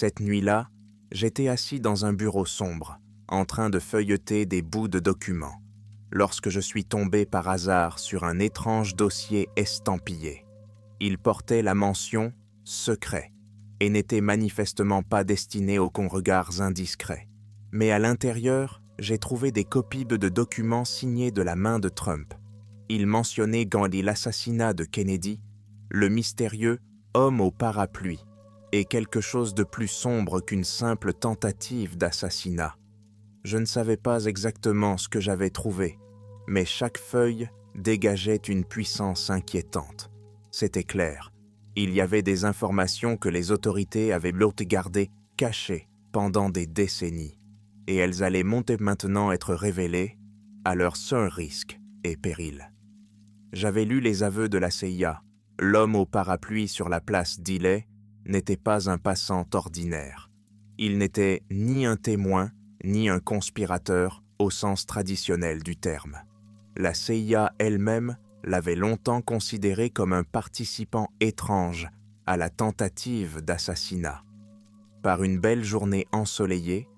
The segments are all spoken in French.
Cette nuit-là, j'étais assis dans un bureau sombre, en train de feuilleter des bouts de documents, lorsque je suis tombé par hasard sur un étrange dossier estampillé. Il portait la mention « secret » et n'était manifestement pas destiné aux regards indiscrets. Mais à l'intérieur, j'ai trouvé des copies de documents signés de la main de Trump. Il mentionnait Gandhi l'assassinat de Kennedy, le mystérieux « homme au parapluie » et quelque chose de plus sombre qu'une simple tentative d'assassinat. Je ne savais pas exactement ce que j'avais trouvé, mais chaque feuille dégageait une puissance inquiétante. C'était clair, il y avait des informations que les autorités avaient gardées cachées pendant des décennies, et elles allaient maintenant être révélées à leur seul risque et péril. J'avais lu les aveux de la CIA. L'homme au parapluie sur la place d'Illey n'était pas un passant ordinaire. Il n'était ni un témoin, ni un conspirateur au sens traditionnel du terme. La CIA elle-même l'avait longtemps considéré comme un participant étrange à la tentative d'assassinat. Par une belle journée ensoleillée,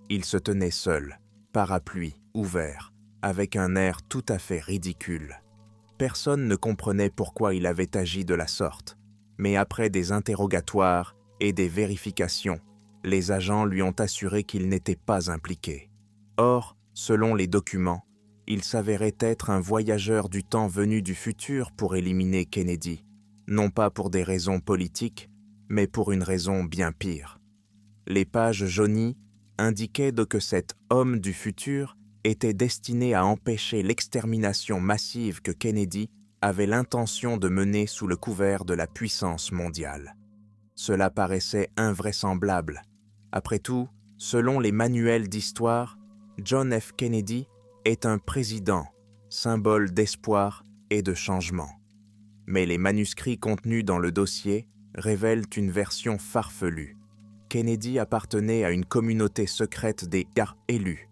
il se tenait seul, parapluie ouvert, avec un air tout à fait ridicule. Personne ne comprenait pourquoi il avait agi de la sorte, mais après des interrogatoires et des vérifications, les agents lui ont assuré qu'il n'était pas impliqué. Or, selon les documents, il s'avérait être un voyageur du temps venu du futur pour éliminer Kennedy, non pas pour des raisons politiques, mais pour une raison bien pire. Les pages jaunies indiquaient que cet homme du futur était destiné à empêcher l'extermination massive que Kennedy avait l'intention de mener sous le couvert de la puissance mondiale. Cela paraissait invraisemblable. Après tout, selon les manuels d'histoire, John F. Kennedy est un président, symbole d'espoir et de changement. Mais les manuscrits contenus dans le dossier révèlent une version farfelue. Kennedy appartenait à une communauté secrète des élus,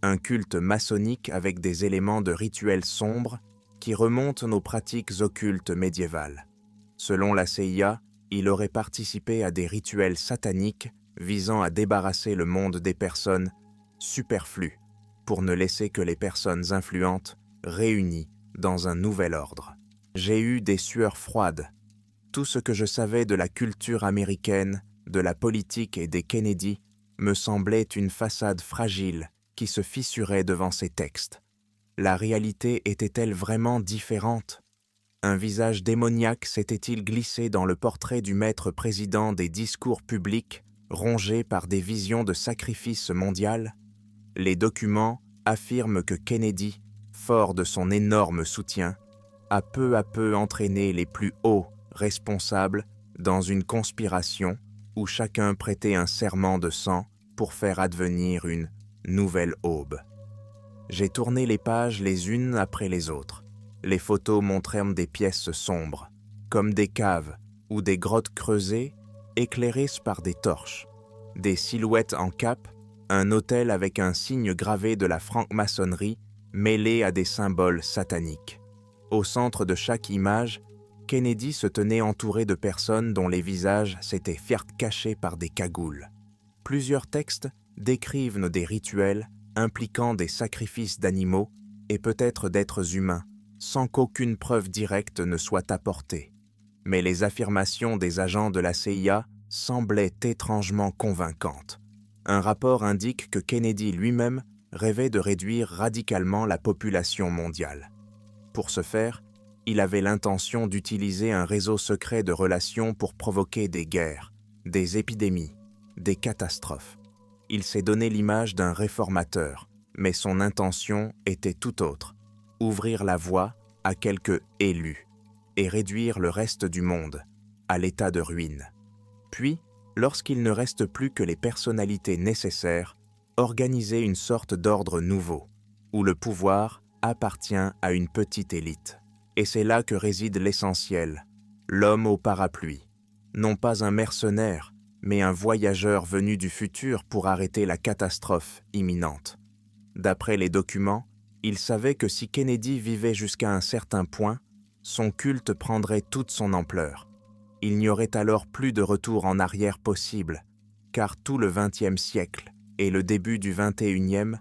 un culte maçonnique avec des éléments de rituels sombres qui remontent nos pratiques occultes médiévales. Selon la CIA, il aurait participé à des rituels sataniques visant à débarrasser le monde des personnes superflues pour ne laisser que les personnes influentes réunies dans un nouvel ordre. J'ai eu des sueurs froides. Tout ce que je savais de la culture américaine, de la politique et des Kennedy me semblait une façade fragile qui se fissurait devant ces textes. La réalité était-elle vraiment différente? Un visage démoniaque s'était-il glissé dans le portrait du maître président des discours publics, rongé par des visions de sacrifice mondial? Les documents affirment que Kennedy, fort de son énorme soutien, a peu à peu entraîné les plus hauts responsables dans une conspiration où chacun prêtait un serment de sang pour faire advenir une nouvelle aube. J'ai tourné les pages les unes après les autres. Les photos montrèrent des pièces sombres, comme des caves ou des grottes creusées, éclairées par des torches, des silhouettes en cape, un autel avec un signe gravé de la franc-maçonnerie mêlé à des symboles sataniques. Au centre de chaque image, Kennedy se tenait entouré de personnes dont les visages s'étaient cachés par des cagoules. Plusieurs textes décrivent des rituels impliquant des sacrifices d'animaux et peut-être d'êtres humains, sans qu'aucune preuve directe ne soit apportée. Mais les affirmations des agents de la CIA semblaient étrangement convaincantes. Un rapport indique que Kennedy lui-même rêvait de réduire radicalement la population mondiale. Pour ce faire, il avait l'intention d'utiliser un réseau secret de relations pour provoquer des guerres, des épidémies, des catastrophes. Il s'est donné l'image d'un réformateur, mais son intention était tout autre, ouvrir la voie à quelques élus et réduire le reste du monde à l'état de ruine. Puis, lorsqu'il ne reste plus que les personnalités nécessaires, organiser une sorte d'ordre nouveau, où le pouvoir appartient à une petite élite. Et c'est là que réside l'essentiel, l'homme au parapluie, non pas un mercenaire, mais un voyageur venu du futur pour arrêter la catastrophe imminente. D'après les documents, il savait que si Kennedy vivait jusqu'à un certain point, son culte prendrait toute son ampleur. Il n'y aurait alors plus de retour en arrière possible. car tout le XXe siècle et le début du XXIe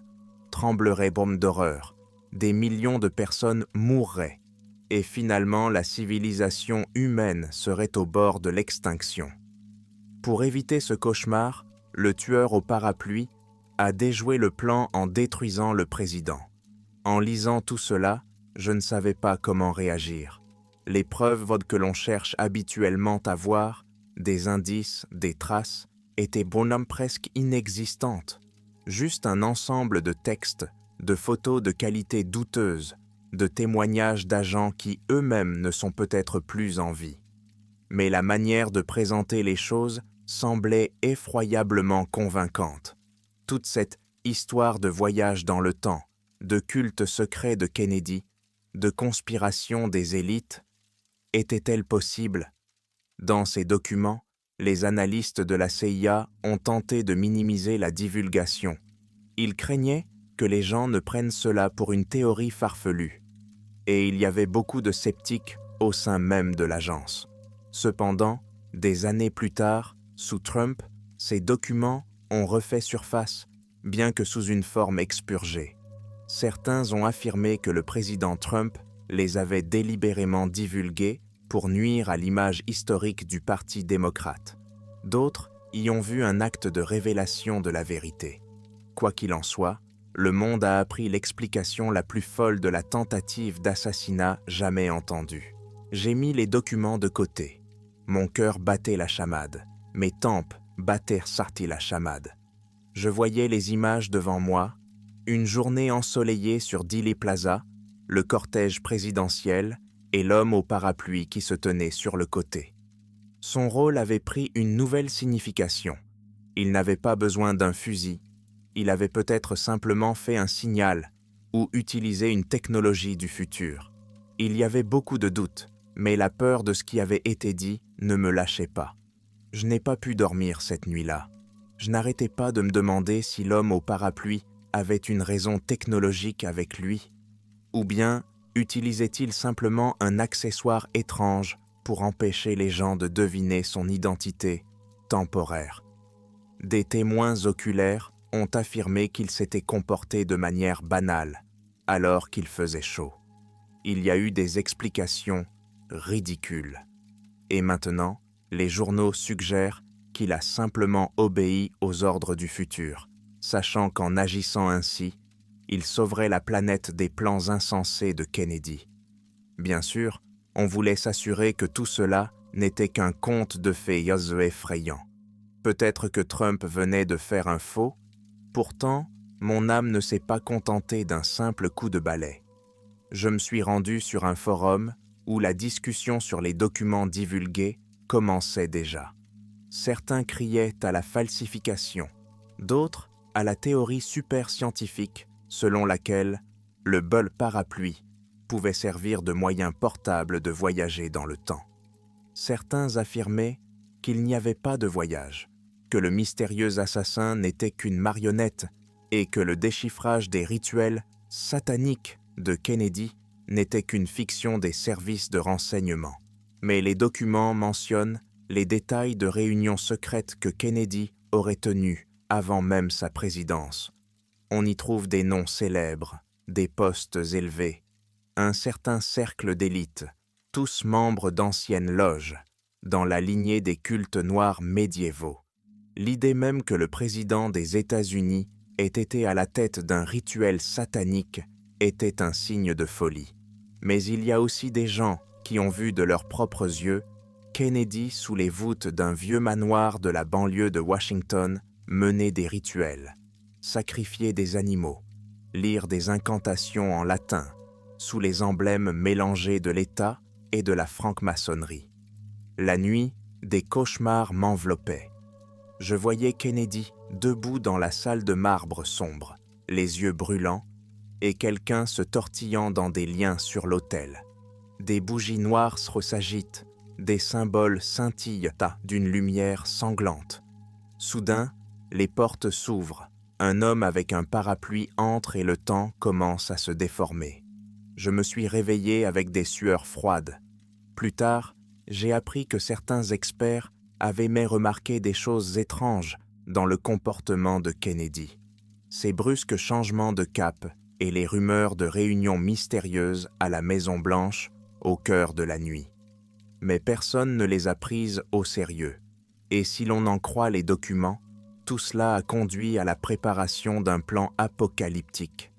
tremblerait bombe d'horreur, des millions de personnes mourraient, et finalement la civilisation humaine serait au bord de l'extinction. Pour éviter ce cauchemar, le tueur au parapluie a déjoué le plan en détruisant le président. En lisant tout cela, je ne savais pas comment réagir. Les preuves que l'on cherche habituellement à voir, des indices, des traces, étaient bonhomme presque inexistantes. Juste un ensemble de textes, de photos de qualité douteuse, de témoignages d'agents qui eux-mêmes ne sont peut-être plus en vie. Mais la manière de présenter les choses semblait effroyablement convaincante. Toute cette histoire de voyage dans le temps, de culte secret de Kennedy, de conspiration des élites, était-elle possible? Dans ces documents, les analystes de la CIA ont tenté de minimiser la divulgation. Ils craignaient que les gens ne prennent cela pour une théorie farfelue. Et il y avait beaucoup de sceptiques au sein même de l'agence. Cependant, des années plus tard, sous Trump, ces documents ont refait surface, bien que sous une forme expurgée. Certains ont affirmé que le président Trump les avait délibérément divulgués pour nuire à l'image historique du Parti démocrate. D'autres y ont vu un acte de révélation de la vérité. Quoi qu'il en soit, le monde a appris l'explication la plus folle de la tentative d'assassinat jamais entendue. J'ai mis les documents de côté. Mon cœur battait la chamade. Mes tempes battaient sarti la chamade. Je voyais les images devant moi, une journée ensoleillée sur Dealey Plaza, le cortège présidentiel et l'homme au parapluie qui se tenait sur le côté. Son rôle avait pris une nouvelle signification. Il n'avait pas besoin d'un fusil, il avait peut-être simplement fait un signal ou utilisé une technologie du futur. Il y avait beaucoup de doutes, mais la peur de ce qui avait été dit ne me lâchait pas. Je n'ai pas pu dormir cette nuit-là. Je n'arrêtais pas de me demander si l'homme au parapluie avait une raison technologique avec lui, ou bien utilisait-il simplement un accessoire étrange pour empêcher les gens de deviner son identité temporaire. Des témoins oculaires ont affirmé qu'il s'était comporté de manière banale, alors qu'il faisait chaud. Il y a eu des explications ridicules. Et maintenant, les journaux suggèrent qu'il a simplement obéi aux ordres du futur, sachant qu'en agissant ainsi, il sauverait la planète des plans insensés de Kennedy. Bien sûr, on voulait s'assurer que tout cela n'était qu'un conte de fées effrayant. Peut-être que Trump venait de faire un faux, pourtant, mon âme ne s'est pas contentée d'un simple coup de balai. Je me suis rendu sur un forum où la discussion sur les documents divulgués commençait déjà. Certains criaient à la falsification, d'autres à la théorie super scientifique selon laquelle le bol parapluie pouvait servir de moyen portable de voyager dans le temps. Certains affirmaient qu'il n'y avait pas de voyage, que le mystérieux assassin n'était qu'une marionnette et que le déchiffrage des rituels sataniques de Kennedy n'était qu'une fiction des services de renseignement. Mais les documents mentionnent les détails de réunions secrètes que Kennedy aurait tenues avant même sa présidence. On y trouve des noms célèbres, des postes élevés, un certain cercle d'élite, tous membres d'anciennes loges, dans la lignée des cultes noirs médiévaux. L'idée même que le président des États-Unis ait été à la tête d'un rituel satanique était un signe de folie. Mais il y a aussi des gens qui ont vu de leurs propres yeux Kennedy sous les voûtes d'un vieux manoir de la banlieue de Washington mener des rituels, sacrifier des animaux, lire des incantations en latin, sous les emblèmes mélangés de l'État et de la franc-maçonnerie. La nuit, des cauchemars m'enveloppaient. Je voyais Kennedy debout dans la salle de marbre sombre, les yeux brûlants, et quelqu'un se tortillant dans des liens sur l'autel. Des bougies noires s'agitent, des symboles scintillent d'une lumière sanglante. Soudain, les portes s'ouvrent, un homme avec un parapluie entre et le temps commence à se déformer. Je me suis réveillé avec des sueurs froides. Plus tard, j'ai appris que certains experts avaient même remarqué des choses étranges dans le comportement de Kennedy. Ces brusques changements de cap et les rumeurs de réunions mystérieuses à la Maison-Blanche au cœur de la nuit. Mais personne ne les a prises au sérieux. Et si l'on en croit les documents, tout cela a conduit à la préparation d'un plan apocalyptique.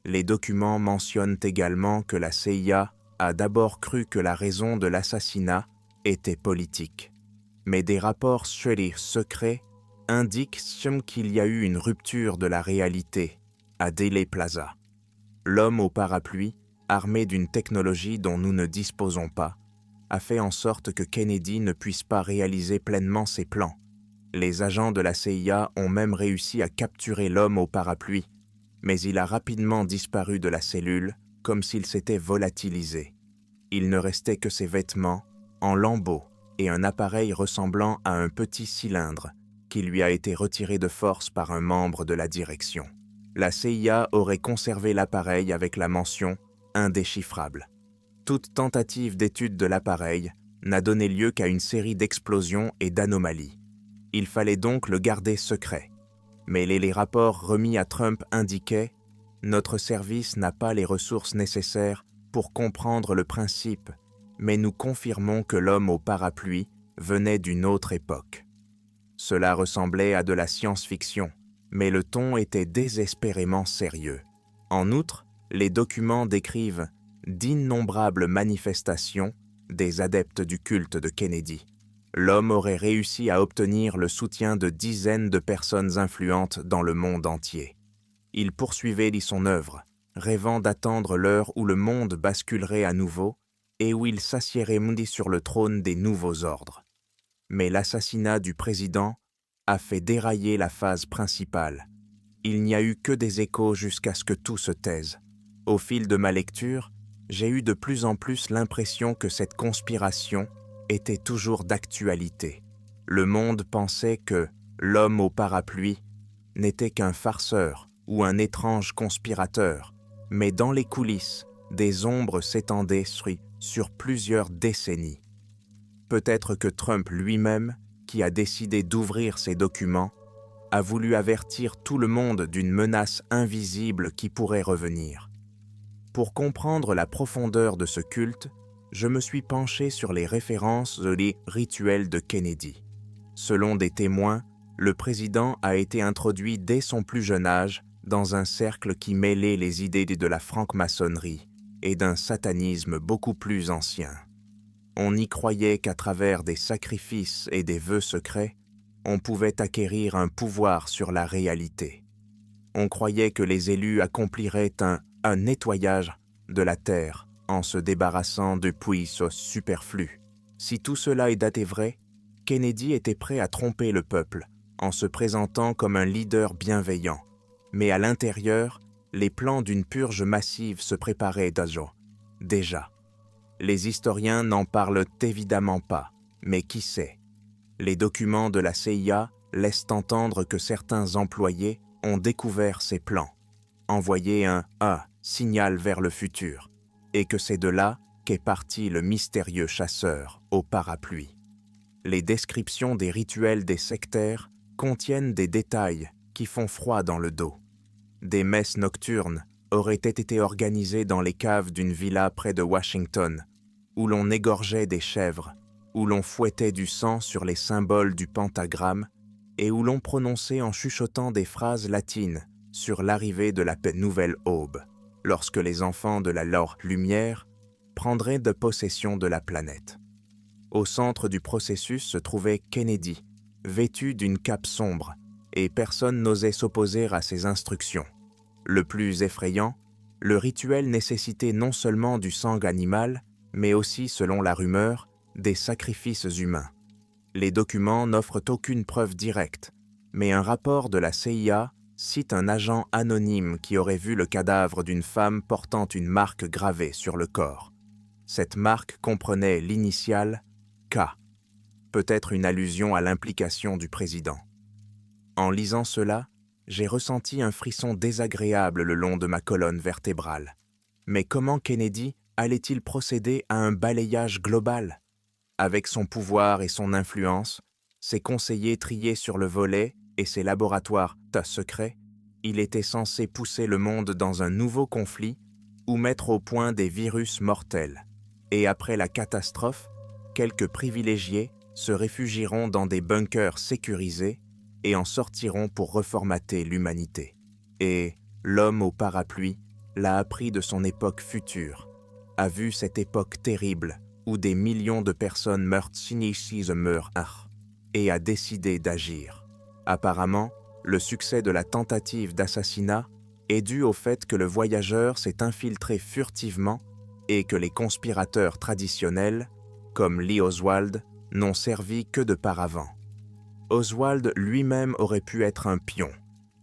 Les documents mentionnent également que la CIA a d'abord cru que la raison de l'assassinat était politique. Mais des rapports secrets indiquent qu'il y a eu une rupture de la réalité à Dealey Plaza. L'homme au parapluie, armé d'une technologie dont nous ne disposons pas, a fait en sorte que Kennedy ne puisse pas réaliser pleinement ses plans. Les agents de la CIA ont même réussi à capturer l'homme au parapluie, mais il a rapidement disparu de la cellule comme s'il s'était volatilisé. Il ne restait que ses vêtements, en lambeaux, et un appareil ressemblant à un petit cylindre qui lui a été retiré de force par un membre de la direction. La CIA aurait conservé l'appareil avec la mention « indéchiffrable ». Toute tentative d'étude de l'appareil n'a donné lieu qu'à une série d'explosions et d'anomalies. Il fallait donc le garder secret. Mais les rapports remis à Trump indiquaient « Notre service n'a pas les ressources nécessaires pour comprendre le principe, mais nous confirmons que l'homme au parapluie venait d'une autre époque. » Cela ressemblait à de la science-fiction, mais le ton était désespérément sérieux. En outre, les documents décrivent d'innombrables manifestations des adeptes du culte de Kennedy. L'homme aurait réussi à obtenir le soutien de dizaines de personnes influentes dans le monde entier. Il poursuivait son œuvre, rêvant d'attendre l'heure où le monde basculerait à nouveau et où il s'assiérait sur le trône des nouveaux ordres. Mais l'assassinat du président a fait dérailler la phase principale. Il n'y a eu que des échos jusqu'à ce que tout se taise. Au fil de ma lecture, j'ai eu de plus en plus l'impression que cette conspiration était toujours d'actualité. Le monde pensait que l'homme au parapluie n'était qu'un farceur ou un étrange conspirateur, mais dans les coulisses, des ombres s'étendaient sur plusieurs décennies. Peut-être que Trump lui-même, qui a décidé d'ouvrir ces documents, a voulu avertir tout le monde d'une menace invisible qui pourrait revenir. Pour comprendre la profondeur de ce culte, je me suis penché sur les références des rituels de Kennedy. Selon des témoins, le président a été introduit dès son plus jeune âge dans un cercle qui mêlait les idées de la franc-maçonnerie et d'un satanisme beaucoup plus ancien. On n'y croyait qu'à travers des sacrifices et des vœux secrets, on pouvait acquérir un pouvoir sur la réalité. On croyait que les élus accompliraient un nettoyage de la terre en se débarrassant de puits superflus. Si tout cela était vrai, Kennedy était prêt à tromper le peuple en se présentant comme un leader bienveillant. Mais à l'intérieur, les plans d'une purge massive se préparaient déjà. Les historiens n'en parlent évidemment pas, mais qui sait? Les documents de la CIA laissent entendre que certains employés ont découvert ces plans, envoyé un signal vers le futur, et que c'est de là qu'est parti le mystérieux chasseur au parapluie. Les descriptions des rituels des sectaires contiennent des détails qui font froid dans le dos. Des messes nocturnes auraient été organisées dans les caves d'une villa près de Washington, où l'on égorgeait des chèvres, où l'on fouettait du sang sur les symboles du pentagramme et où l'on prononçait en chuchotant des phrases latines sur l'arrivée de la nouvelle aube, lorsque les enfants de la lumière prendraient de possession de la planète. Au centre du processus se trouvait Kennedy, vêtu d'une cape sombre, et personne n'osait s'opposer à ses instructions. Le plus effrayant, le rituel nécessitait non seulement du sang animal, mais aussi, selon la rumeur, des sacrifices humains. Les documents n'offrent aucune preuve directe, mais un rapport de la CIA cite un agent anonyme qui aurait vu le cadavre d'une femme portant une marque gravée sur le corps. Cette marque comprenait l'initiale K, peut-être une allusion à l'implication du président. En lisant cela, j'ai ressenti un frisson désagréable le long de ma colonne vertébrale. Mais comment Kennedy allait-il procéder à un balayage global? Avec son pouvoir et son influence, ses conseillers triés sur le volet et ses laboratoires secrets, il était censé pousser le monde dans un nouveau conflit ou mettre au point des virus mortels. Et après la catastrophe, quelques privilégiés se réfugieront dans des bunkers sécurisés et en sortiront pour reformater l'humanité. Et l'homme au parapluie l'a appris de son époque future, a vu cette époque terrible où des millions de personnes meurent et a décidé d'agir. Apparemment, le succès de la tentative d'assassinat est dû au fait que le voyageur s'est infiltré furtivement et que les conspirateurs traditionnels, comme Lee Oswald, n'ont servi que de paravent. Oswald lui-même aurait pu être un pion,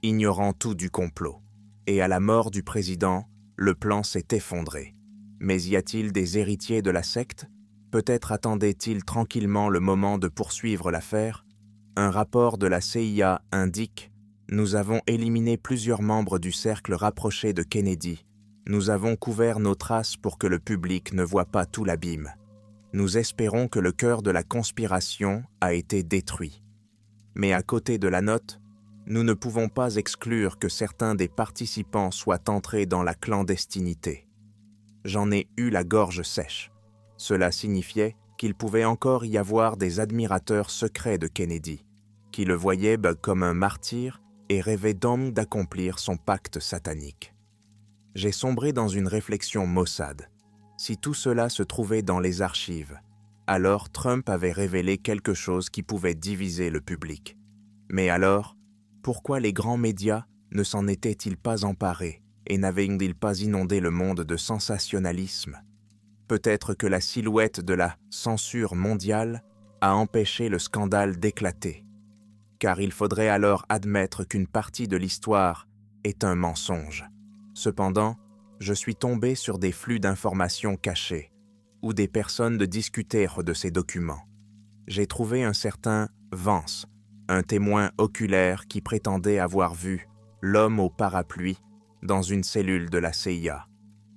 ignorant tout du complot. Et à la mort du président, le plan s'est effondré. Mais y a-t-il des héritiers de la secte? Peut-être attendait-il tranquillement le moment de poursuivre l'affaire? Un rapport de la CIA indique « Nous avons éliminé plusieurs membres du cercle rapproché de Kennedy. Nous avons couvert nos traces pour que le public ne voit pas tout l'abîme. Nous espérons que le cœur de la conspiration a été détruit. » Mais à côté de la note, nous ne pouvons pas exclure que certains des participants soient entrés dans la clandestinité. J'en ai eu la gorge sèche. Cela signifiait qu'il pouvait encore y avoir des admirateurs secrets de Kennedy, qui le voyaient comme un martyr et rêvaient donc d'accomplir son pacte satanique. J'ai sombré dans une réflexion maussade. Si tout cela se trouvait dans les archives, alors Trump avait révélé quelque chose qui pouvait diviser le public. Mais alors, pourquoi les grands médias ne s'en étaient-ils pas emparés et n'avaient-ils pas inondé le monde de sensationnalisme? Peut-être que la silhouette de la censure mondiale a empêché le scandale d'éclater. Car il faudrait alors admettre qu'une partie de l'histoire est un mensonge. Cependant, je suis tombé sur des flux d'informations cachés, où des personnes discutèrent de ces documents. J'ai trouvé un certain Vance, un témoin oculaire qui prétendait avoir vu l'homme au parapluie dans une cellule de la CIA.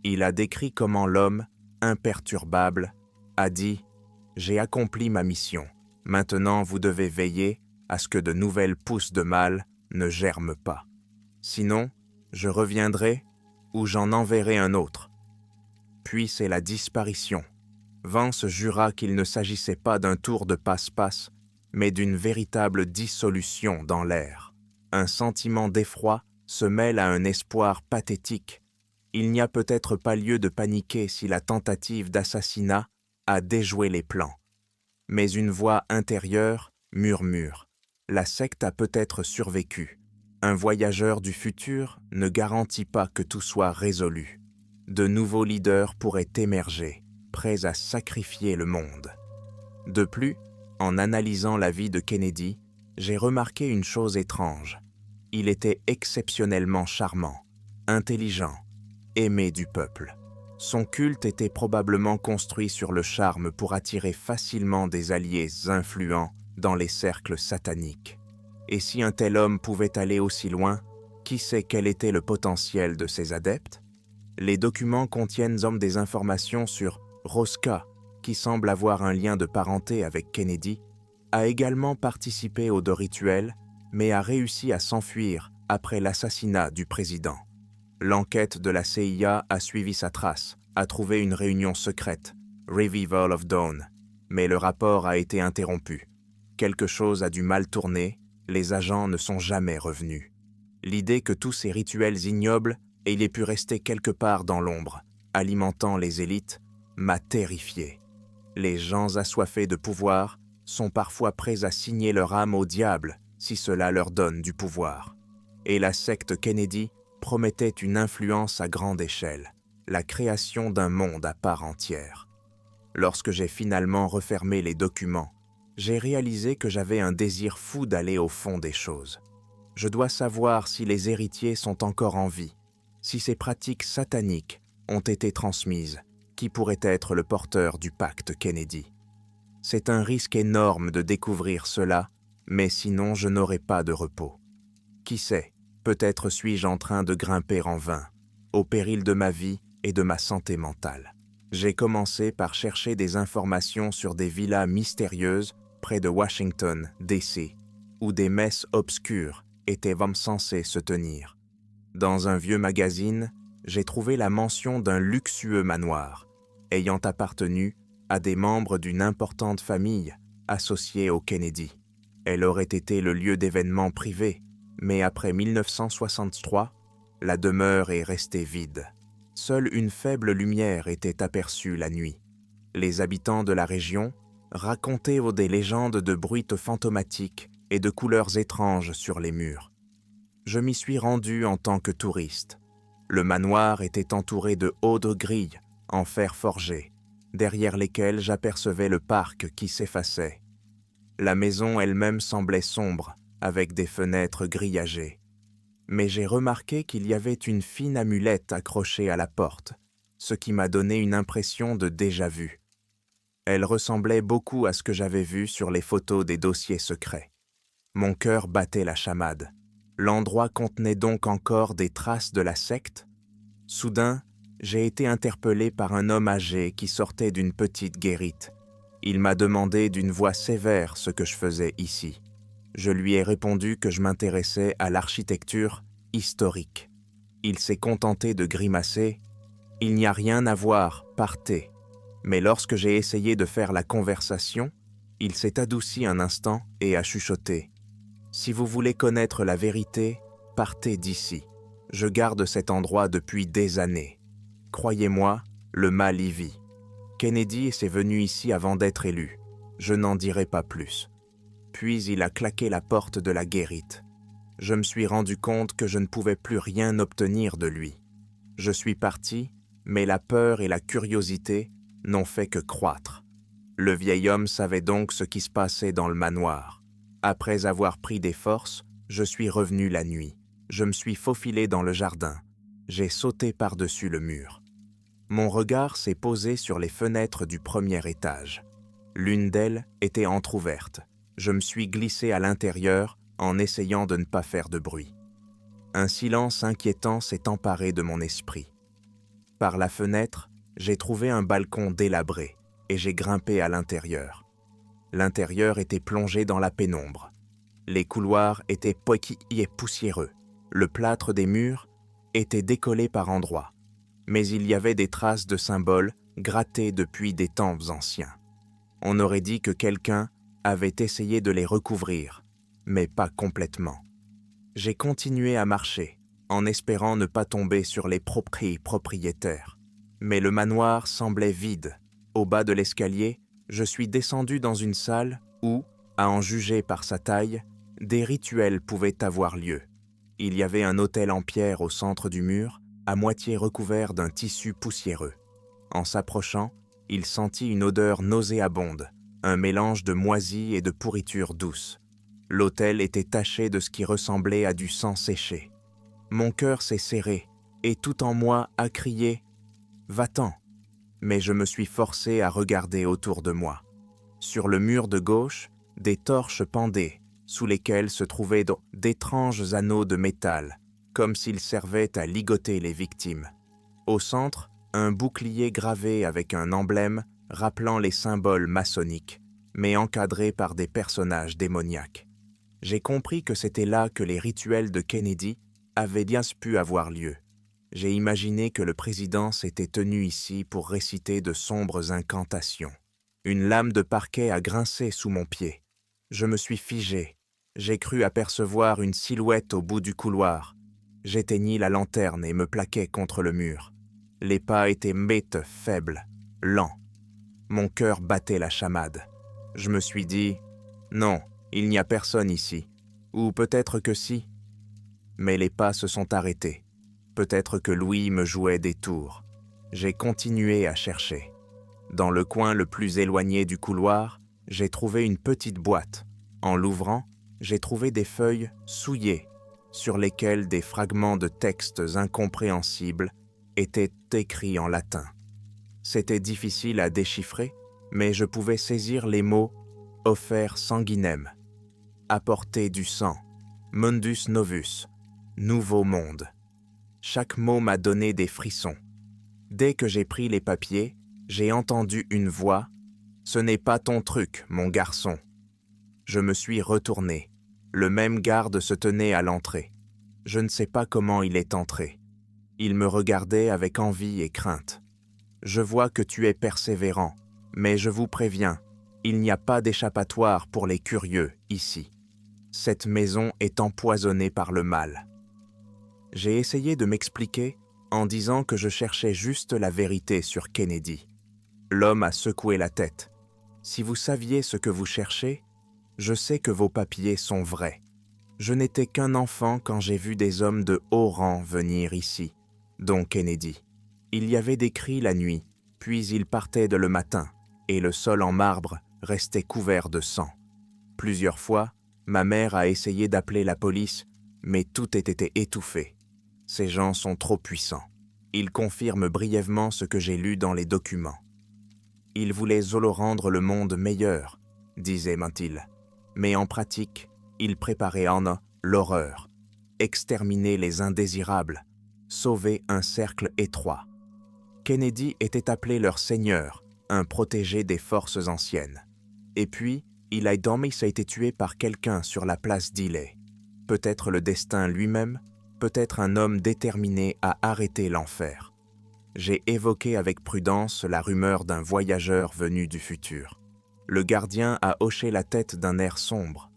Il a décrit comment l'homme, imperturbable, a dit « J'ai accompli ma mission. Maintenant, vous devez veiller à ce que de nouvelles pousses de mal ne germent pas. Sinon, je reviendrai ou j'en enverrai un autre. » Puis c'est la disparition. Vance jura qu'il ne s'agissait pas d'un tour de passe-passe, mais d'une véritable dissolution dans l'air. Un sentiment d'effroi se mêle à un espoir pathétique. Il n'y a peut-être pas lieu de paniquer si la tentative d'assassinat a déjoué les plans. Mais une voix intérieure murmure. La secte a peut-être survécu. Un voyageur du futur ne garantit pas que tout soit résolu. De nouveaux leaders pourraient émerger, prêts à sacrifier le monde. De plus, en analysant la vie de Kennedy, j'ai remarqué une chose étrange. Il était exceptionnellement charmant, intelligent, aimé du peuple. Son culte était probablement construit sur le charme pour attirer facilement des alliés influents dans les cercles sataniques. Et si un tel homme pouvait aller aussi loin, qui sait quel était le potentiel de ses adeptes? Les documents contiennent des informations sur Rosca, qui semble avoir un lien de parenté avec Kennedy, a également participé aux deux rituels, mais a réussi à s'enfuir après l'assassinat du président. L'enquête de la CIA a suivi sa trace, a trouvé une réunion secrète, Revival of Dawn, mais le rapport a été interrompu. Quelque chose a dû mal tourner, les agents ne sont jamais revenus. L'idée que tous ces rituels ignobles aient pu rester quelque part dans l'ombre, alimentant les élites, m'a terrifié. Les gens assoiffés de pouvoir sont parfois prêts à signer leur âme au diable si cela leur donne du pouvoir. Et la secte Kennedy promettait une influence à grande échelle, la création d'un monde à part entière. Lorsque j'ai finalement refermé les documents, j'ai réalisé que j'avais un désir fou d'aller au fond des choses. Je dois savoir si les héritiers sont encore en vie, si ces pratiques sataniques ont été transmises, qui pourrait être le porteur du pacte Kennedy. C'est un risque énorme de découvrir cela, mais sinon je n'aurai pas de repos. Qui sait, peut-être suis-je en train de grimper en vain, au péril de ma vie et de ma santé mentale. J'ai commencé par chercher des informations sur des villas mystérieuses près de Washington, D.C., où des messes obscures étaient censées se tenir. Dans un vieux magazine, j'ai trouvé la mention d'un luxueux manoir, ayant appartenu à des membres d'une importante famille associée aux Kennedy. Elle aurait été le lieu d'événements privés, mais après 1963, la demeure est restée vide. Seule une faible lumière était aperçue la nuit. Les habitants de la région racontaient des légendes de bruits fantomatiques et de couleurs étranges sur les murs. Je m'y suis rendu en tant que touriste. Le manoir était entouré de hautes grilles en fer forgé, derrière lesquelles j'apercevais le parc qui s'effaçait. La maison elle-même semblait sombre, avec des fenêtres grillagées. Mais j'ai remarqué qu'il y avait une fine amulette accrochée à la porte, ce qui m'a donné une impression de déjà-vu. Elle ressemblait beaucoup à ce que j'avais vu sur les photos des dossiers secrets. Mon cœur battait la chamade. L'endroit contenait donc encore des traces de la secte. Soudain, j'ai été interpellé par un homme âgé qui sortait d'une petite guérite. Il m'a demandé d'une voix sévère ce que je faisais ici. Je lui ai répondu que je m'intéressais à l'architecture historique. Il s'est contenté de grimacer. « Il n'y a rien à voir, partez ». Mais lorsque j'ai essayé de faire la conversation, il s'est adouci un instant et a chuchoté. « Si vous voulez connaître la vérité, partez d'ici. Je garde cet endroit depuis des années. Croyez-moi, le mal y vit. Kennedy s'est venu ici avant d'être élu. Je n'en dirai pas plus. » Puis il a claqué la porte de la guérite. Je me suis rendu compte que je ne pouvais plus rien obtenir de lui. Je suis parti, mais la peur et la curiosité n'ont fait que croître. Le vieil homme savait donc ce qui se passait dans le manoir. Après avoir pris des forces, je suis revenu la nuit. Je me suis faufilé dans le jardin. J'ai sauté par-dessus le mur. Mon regard s'est posé sur les fenêtres du premier étage. L'une d'elles était entr'ouverte. Je me suis glissé à l'intérieur en essayant de ne pas faire de bruit. Un silence inquiétant s'est emparé de mon esprit. Par la fenêtre, j'ai trouvé un balcon délabré et j'ai grimpé à l'intérieur. L'intérieur était plongé dans la pénombre. Les couloirs étaient poquillés poussiéreux. Le plâtre des murs était décollé par endroits, mais il y avait des traces de symboles grattés depuis des temps anciens. On aurait dit que quelqu'un avait essayé de les recouvrir, mais pas complètement. J'ai continué à marcher, en espérant ne pas tomber sur les propriétaires. Mais le manoir semblait vide. Au bas de l'escalier, je suis descendu dans une salle où, à en juger par sa taille, des rituels pouvaient avoir lieu. Il y avait un autel en pierre au centre du mur, à moitié recouvert d'un tissu poussiéreux. En s'approchant, il sentit une odeur nauséabonde, un mélange de moisie et de pourriture douce. L'autel était taché de ce qui ressemblait à du sang séché. Mon cœur s'est serré, et tout en moi a crié « Va-t'en !» Mais je me suis forcé à regarder autour de moi. Sur le mur de gauche, des torches pendaient, sous lesquelles se trouvaient d'étranges anneaux de métal, comme s'ils servaient à ligoter les victimes. Au centre, un bouclier gravé avec un emblème rappelant les symboles maçonniques, mais encadré par des personnages démoniaques. J'ai compris que c'était là que les rituels de Kennedy avaient bien pu avoir lieu. J'ai imaginé que le président s'était tenu ici pour réciter de sombres incantations. Une lame de parquet a grincé sous mon pied. Je me suis figé. J'ai cru apercevoir une silhouette au bout du couloir. J'éteignis la lanterne et me plaquai contre le mur. Les pas étaient faibles, lents. Mon cœur battait la chamade. Je me suis dit « Non, il n'y a personne ici. Ou peut-être que si. » Mais les pas se sont arrêtés. Peut-être que Louis me jouait des tours. J'ai continué à chercher. Dans le coin le plus éloigné du couloir, j'ai trouvé une petite boîte. En l'ouvrant, j'ai trouvé des feuilles souillées, sur lesquelles des fragments de textes incompréhensibles étaient écrits en latin. C'était difficile à déchiffrer, mais je pouvais saisir les mots « offer sanguinem »,« apporter du sang »,« mundus novus »,« nouveau monde ». Chaque mot m'a donné des frissons. Dès que j'ai pris les papiers, j'ai entendu une voix « Ce n'est pas ton truc, mon garçon ». Je me suis retourné. Le même garde se tenait à l'entrée. Je ne sais pas comment il est entré. Il me regardait avec envie et crainte. Je vois que tu es persévérant, mais je vous préviens, il n'y a pas d'échappatoire pour les curieux ici. Cette maison est empoisonnée par le mal. J'ai essayé de m'expliquer en disant que je cherchais juste la vérité sur Kennedy. L'homme a secoué la tête. Si vous saviez ce que vous cherchez, je sais que vos papiers sont vrais. Je n'étais qu'un enfant quand j'ai vu des hommes de haut rang venir ici, dont Kennedy. Il y avait des cris la nuit, puis ils partaient le matin, et le sol en marbre restait couvert de sang. Plusieurs fois, ma mère a essayé d'appeler la police, mais tout était étouffé. Ces gens sont trop puissants. Ils confirment brièvement ce que j'ai lu dans les documents. Ils voulaient rendre le monde meilleur, disait-il. Mais en pratique, ils préparaient l'horreur, exterminer les indésirables, sauver un cercle étroit. Kennedy était appelé leur seigneur, un protégé des forces anciennes. Et puis, il a été tué par quelqu'un sur la place d'Hillet. Peut-être le destin lui-même, peut-être un homme déterminé à arrêter l'enfer. J'ai évoqué avec prudence la rumeur d'un voyageur venu du futur. Le gardien a hoché la tête d'un air sombre.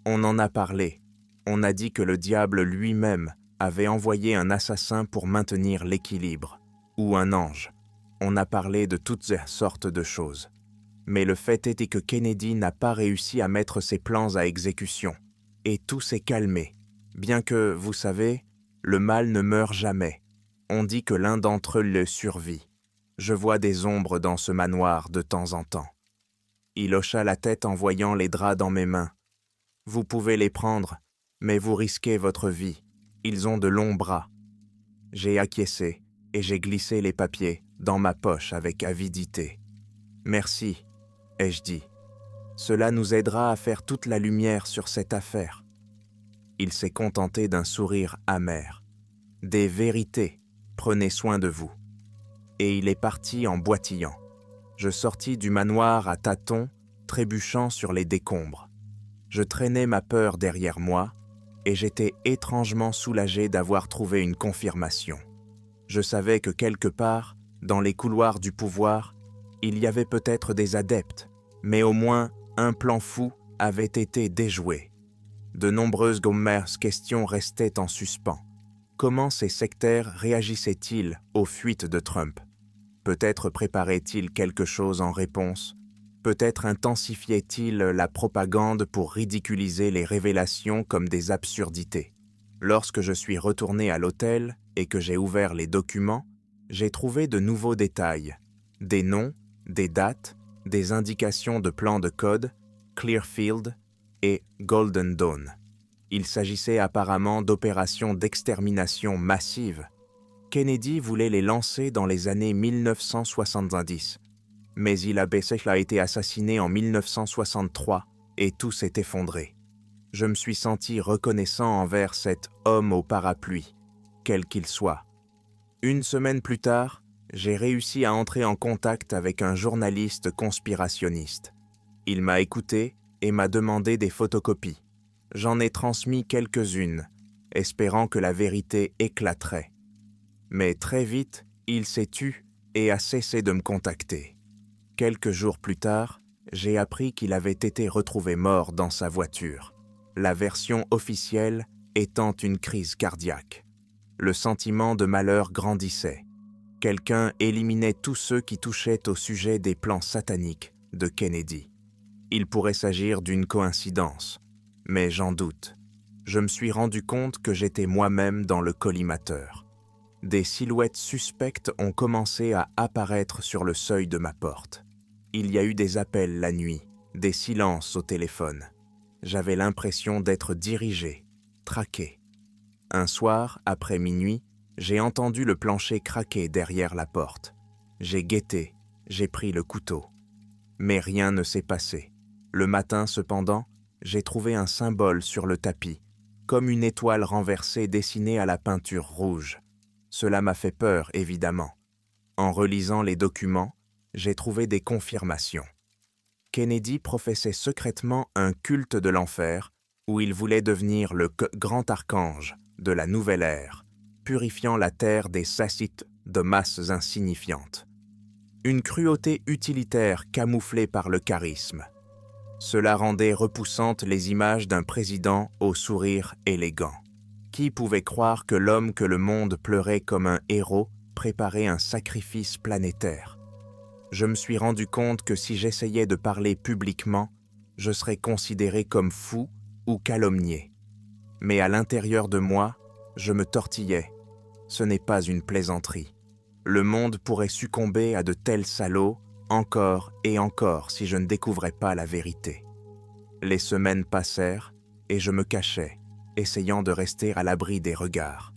On en a parlé. On a dit que le diable lui-même avait envoyé un assassin pour maintenir l'équilibre, ou un ange. On a parlé de toutes sortes de choses. Mais le fait était que Kennedy n'a pas réussi à mettre ses plans à exécution. Et tout s'est calmé. Bien que, vous savez, le mal ne meurt jamais. On dit que l'un d'entre eux le survit. Je vois des ombres dans ce manoir de temps en temps. Il hocha la tête en voyant les draps dans mes mains. Vous pouvez les prendre, mais vous risquez votre vie. Ils ont de longs bras. J'ai acquiescé et j'ai glissé les papiers dans ma poche avec avidité. Merci, ai-je dit. Cela nous aidera à faire toute la lumière sur cette affaire. Il s'est contenté d'un sourire amer. Des vérités, prenez soin de vous. Et il est parti en boitillant. Je sortis du manoir à tâtons, trébuchant sur les décombres. Je traînais ma peur derrière moi, et j'étais étrangement soulagé d'avoir trouvé une confirmation. Je savais que quelque part, dans les couloirs du pouvoir, il y avait peut-être des adeptes, mais au moins un plan fou avait été déjoué. De nombreuses questions restaient en suspens. Comment ces sectaires réagissaient-ils aux fuites de Trump? Peut-être préparaient-ils quelque chose en réponse? Peut-être intensifiait-il la propagande pour ridiculiser les révélations comme des absurdités. Lorsque je suis retourné à l'hôtel et que j'ai ouvert les documents, j'ai trouvé de nouveaux détails. Des noms, des dates, des indications de plans de code, Clearfield et Golden Dawn. Il s'agissait apparemment d'opérations d'extermination massive. Kennedy voulait les lancer dans les années 1970. Mais il a été assassiné en 1963 et tout s'est effondré. Je me suis senti reconnaissant envers cet homme au parapluie, quel qu'il soit. Une semaine plus tard, j'ai réussi à entrer en contact avec un journaliste conspirationniste. Il m'a écouté et m'a demandé des photocopies. J'en ai transmis quelques-unes, espérant que la vérité éclaterait. Mais très vite, il s'est tu et a cessé de me contacter. Quelques jours plus tard, j'ai appris qu'il avait été retrouvé mort dans sa voiture, la version officielle étant une crise cardiaque. Le sentiment de malheur grandissait. Quelqu'un éliminait tous ceux qui touchaient au sujet des plans sataniques de Kennedy. Il pourrait s'agir d'une coïncidence, mais j'en doute. Je me suis rendu compte que j'étais moi-même dans le collimateur. Des silhouettes suspectes ont commencé à apparaître sur le seuil de ma porte. Il y a eu des appels la nuit, des silences au téléphone. J'avais l'impression d'être dirigé, traqué. Un soir, après minuit, j'ai entendu le plancher craquer derrière la porte. J'ai guetté, j'ai pris le couteau. Mais rien ne s'est passé. Le matin, cependant, j'ai trouvé un symbole sur le tapis, comme une étoile renversée dessinée à la peinture rouge. Cela m'a fait peur, évidemment. En relisant les documents, j'ai trouvé des confirmations. Kennedy professait secrètement un culte de l'enfer où il voulait devenir le grand archange de la nouvelle ère, purifiant la terre des sacites de masses insignifiantes. Une cruauté utilitaire camouflée par le charisme. Cela rendait repoussantes les images d'un président au sourire élégant. Qui pouvait croire que l'homme que le monde pleurait comme un héros préparait un sacrifice planétaire? Je me suis rendu compte que si j'essayais de parler publiquement, je serais considéré comme fou ou calomnié. Mais à l'intérieur de moi, je me tortillais. Ce n'est pas une plaisanterie. Le monde pourrait succomber à de tels salauds encore et encore si je ne découvrais pas la vérité. Les semaines passèrent et je me cachais, essayant de rester à l'abri des regards.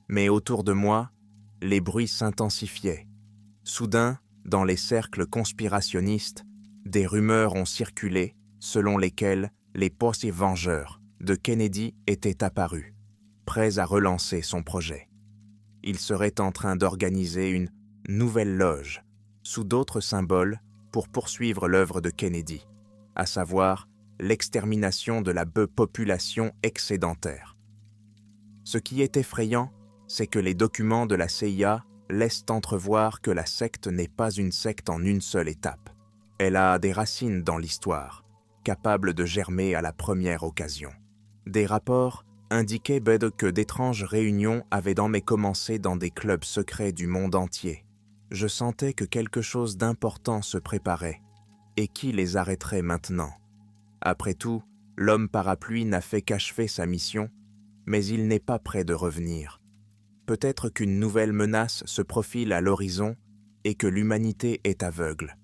Mais autour de moi, les bruits s'intensifiaient. Soudain, dans les cercles conspirationnistes, des rumeurs ont circulé selon lesquelles les postes vengeurs de Kennedy étaient apparus, prêts à relancer son projet. Il serait en train d'organiser une nouvelle loge, sous d'autres symboles, pour poursuivre l'œuvre de Kennedy, à savoir l'extermination de la population excédentaire. Ce qui est effrayant, c'est que les documents de la CIA laissent entrevoir que la secte n'est pas une secte en une seule étape. Elle a des racines dans l'histoire, capables de germer à la première occasion. Des rapports indiquaient que d'étranges réunions avaient commencé dans des clubs secrets du monde entier. Je sentais que quelque chose d'important se préparait. Et qui les arrêterait maintenant? Après tout, l'homme parapluie n'a fait qu'achever sa mission, mais il n'est pas près de revenir. Peut-être qu'une nouvelle menace se profile à l'horizon et que l'humanité est aveugle.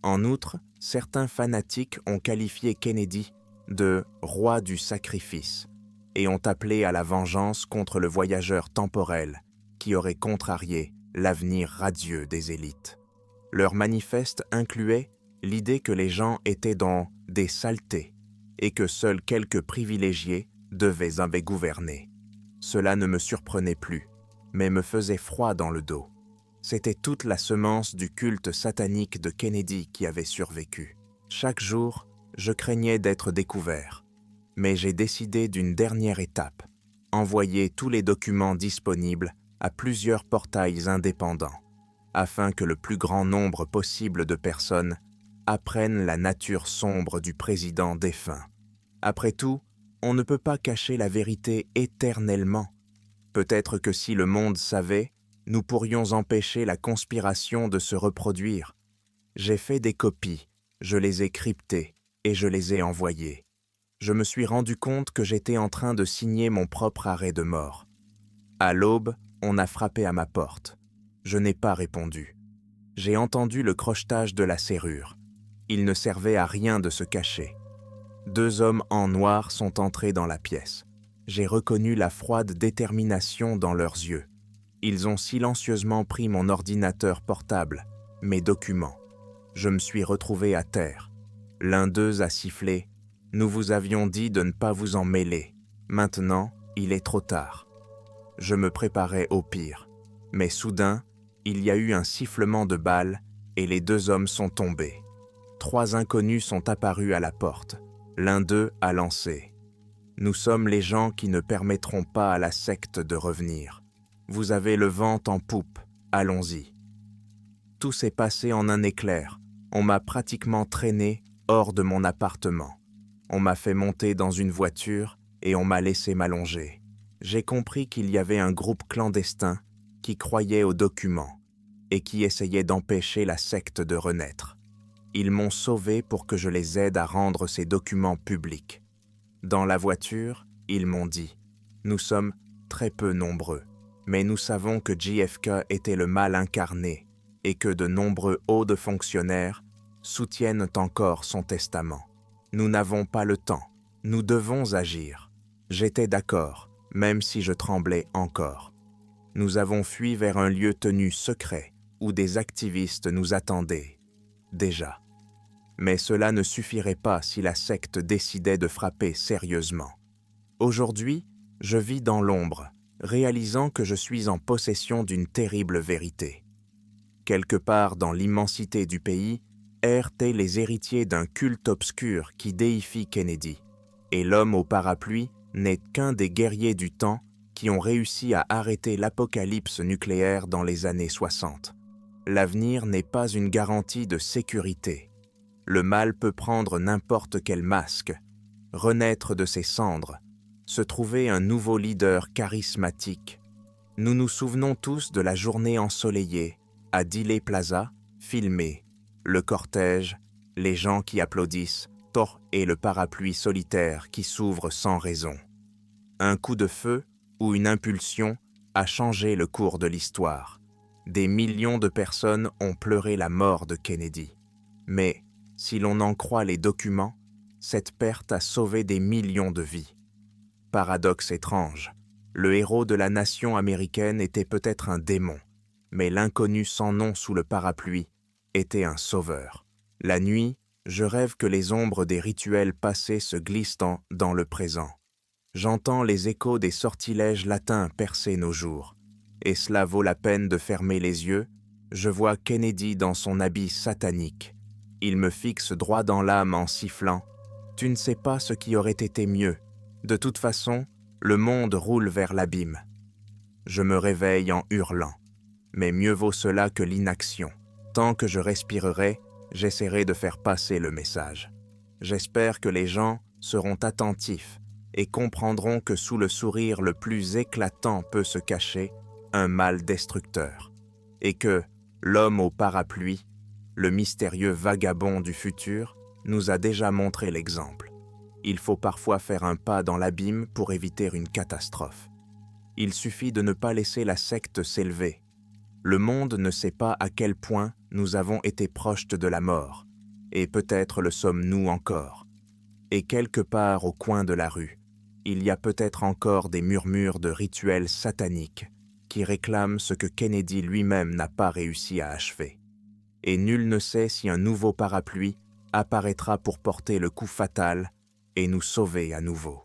En outre, certains fanatiques ont qualifié Kennedy de « roi du sacrifice » et ont appelé à la vengeance contre le voyageur temporel qui aurait contrarié l'avenir radieux des élites. Leur manifeste incluait l'idée que les gens étaient dans des saletés et que seuls quelques privilégiés devaient gouverner. Cela ne me surprenait plus, mais me faisait froid dans le dos. C'était toute la semence du culte satanique de Kennedy qui avait survécu. Chaque jour, je craignais d'être découvert, mais j'ai décidé d'une dernière étape, envoyer tous les documents disponibles à plusieurs portails indépendants, afin que le plus grand nombre possible de personnes apprennent la nature sombre du président défunt. Après tout, on ne peut pas cacher la vérité éternellement. Peut-être que si le monde savait, nous pourrions empêcher la conspiration de se reproduire. J'ai fait des copies, je les ai cryptées et je les ai envoyées. Je me suis rendu compte que j'étais en train de signer mon propre arrêt de mort. À l'aube, on a frappé à ma porte. Je n'ai pas répondu. J'ai entendu le crochetage de la serrure. Il ne servait à rien de se cacher. 2 hommes en noir sont entrés dans la pièce. J'ai reconnu la froide détermination dans leurs yeux. Ils ont silencieusement pris mon ordinateur portable, mes documents. Je me suis retrouvé à terre. L'un d'eux a sifflé « Nous vous avions dit de ne pas vous en mêler. Maintenant, il est trop tard. » Je me préparais au pire. Mais soudain, il y a eu un sifflement de balles et les 2 hommes sont tombés. 3 inconnus sont apparus à la porte. L'un d'eux a lancé « Nous sommes les gens qui ne permettront pas à la secte de revenir. Vous avez le vent en poupe, allons-y. » Tout s'est passé en un éclair. On m'a pratiquement traîné hors de mon appartement. On m'a fait monter dans une voiture et on m'a laissé m'allonger. J'ai compris qu'il y avait un groupe clandestin qui croyait aux documents et qui essayait d'empêcher la secte de renaître. Ils m'ont sauvé pour que je les aide à rendre ces documents publics. Dans la voiture, ils m'ont dit « Nous sommes très peu nombreux, mais nous savons que JFK était le mal incarné et que de nombreux hauts fonctionnaires soutiennent encore son testament. Nous n'avons pas le temps, nous devons agir. » J'étais d'accord, même si je tremblais encore. Nous avons fui vers un lieu tenu secret où des activistes nous attendaient, déjà. Mais cela ne suffirait pas si la secte décidait de frapper sérieusement. Aujourd'hui, je vis dans l'ombre, réalisant que je suis en possession d'une terrible vérité. Quelque part dans l'immensité du pays, errent les héritiers d'un culte obscur qui déifie Kennedy. et l'homme au parapluie n'est qu'un des guerriers du temps qui ont réussi à arrêter l'apocalypse nucléaire dans les années 60. L'avenir n'est pas une garantie de sécurité. Le mal peut prendre n'importe quel masque, renaître de ses cendres, se trouver un nouveau leader charismatique. Nous nous souvenons tous de la journée ensoleillée, à Dealey Plaza, filmée, le cortège, les gens qui applaudissent, Thor et le parapluie solitaire qui s'ouvre sans raison. Un coup de feu ou une impulsion a changé le cours de l'histoire. Des millions de personnes ont pleuré la mort de Kennedy. Mais, si l'on en croit les documents, cette perte a sauvé des millions de vies. Paradoxe étrange, le héros de la nation américaine était peut-être un démon, mais l'inconnu sans nom sous le parapluie était un sauveur. La nuit, je rêve que les ombres des rituels passés se glissent dans le présent. J'entends les échos des sortilèges latins percer nos jours. Et cela vaut la peine de fermer les yeux. Je vois Kennedy dans son habit satanique. Il me fixe droit dans l'âme en sifflant. Tu ne sais pas ce qui aurait été mieux. De toute façon, le monde roule vers l'abîme. Je me réveille en hurlant. Mais mieux vaut cela que l'inaction. Tant que je respirerai, j'essaierai de faire passer le message. J'espère que les gens seront attentifs et comprendront que sous le sourire le plus éclatant peut se cacher un mal destructeur, et que l'homme au parapluie, le mystérieux vagabond du futur, nous a déjà montré l'exemple. Il faut parfois faire un pas dans l'abîme pour éviter une catastrophe. Il suffit de ne pas laisser la secte s'élever. Le monde ne sait pas à quel point nous avons été proches de la mort, et peut-être le sommes-nous encore. Et quelque part au coin de la rue, il y a peut-être encore des murmures de rituels sataniques qui réclament ce que Kennedy lui-même n'a pas réussi à achever. Et nul ne sait si un nouveau parapluie apparaîtra pour porter le coup fatal et nous sauver à nouveau.